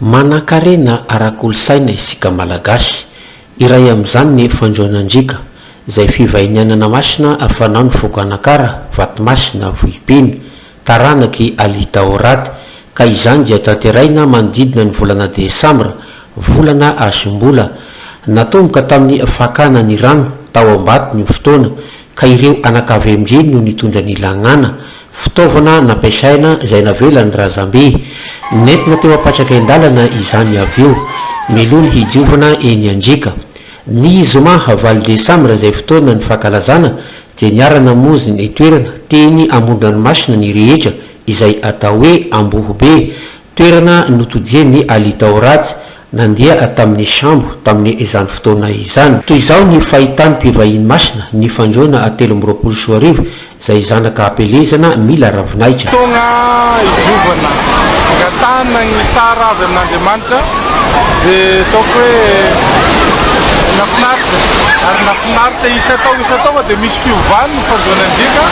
Manan-karena ara-kolosaina isika malagasy. Iray amin'izany ny fandroanandrika izay fivahinianana masina afanao ny foko anakara Vatomásina Vohipeny taranaky Alita Oraty ka izany dia tanteraina manodidina ny volana Desambra volana Asombola. Natomboka tamin'ny fakana ny rano tao Ambato ny fotoana ka ireo anakavemindreny no nitondra ny lagnana fitaovana nampiasaina izay navela ny razambe nentina teo apatraka an-dalana izany avy eo milony hidiovana eny Andrika. Ny zoma 9 Desambra izay fotoana ny fankalazana dia niarana mozy ny toerana teny Amondranomasina ny rehetra izay atao hoe Ambohobe, toerana notodian'ny Alita Oraty nandeha tamin'ny sambo tamin'ny izany fotoana izany. Toy izao ny fahitan'ny mpivahiny masina ny fandroana 13 izay zanaka ampelezana mila ravinahitra. Tonga idiovana angatana ny sara avy amin'Andriamanitra dia ataoko hoe nafinaritra ary nafinaritra isa-tao dia misy fiovany ny fandroanandrika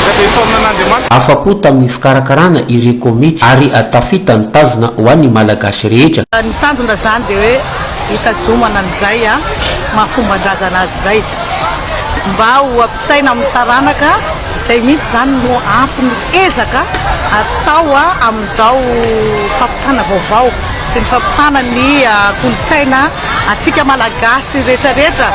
ka dia isaonan'Andriamanitra. Afapo tamin'ny fikarakarana ireo komity ary tafita ny tazona ho an'ny malagasy rehetra. Ny tanjona zany dia hoe hitazomana an'izay mahafomban-drazana azy zay mba ho ampitaina amin'ny taranaka izay mihitsy zany no ampy ny ezaka atao amin'izao fampitana vaovao sy ny fampitana ny kolotsaina atsika malagasy rehetrarehetra.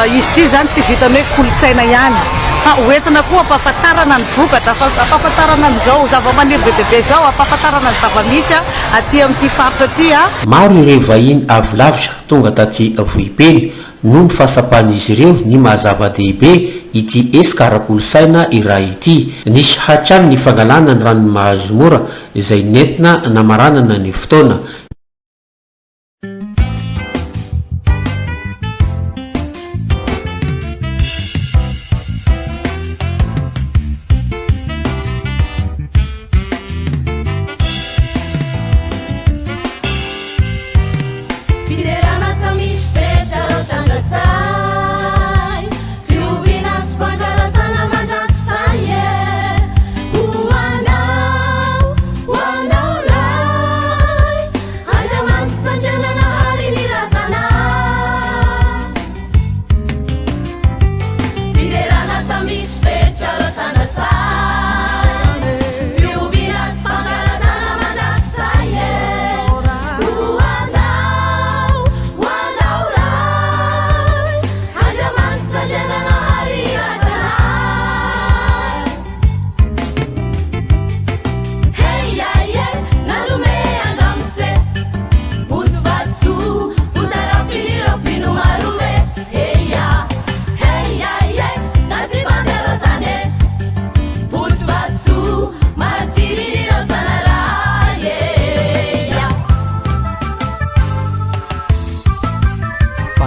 Izy ity zany tsy vitany hoe kolotsaina ihany fa hoentina koa ampahafantarana ny vokatra, ampahafantarana n'izao zava-maniry be dehibe zao, ampahafantarana ny zava-misy aty amin'ity faritra aty. Maro ireo vahiny avy lavitra tonga taty Vohipeny noho ny fahasapan'izy ireo ny mahazava-dehibe ity esika ara-kolosaina iray ity. Nisy hatrany ny fangalana ny ranony mahazo mora izay nentina namaranana ny fotoana.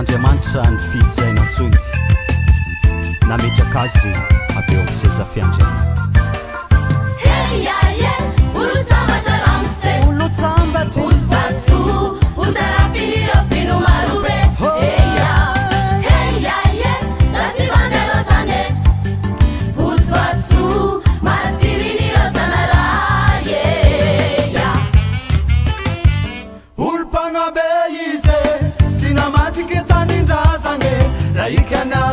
Andriamanitra ny fidizaina antsony nametraka azy avy eo amin'ny seza fiandrianana. You cannot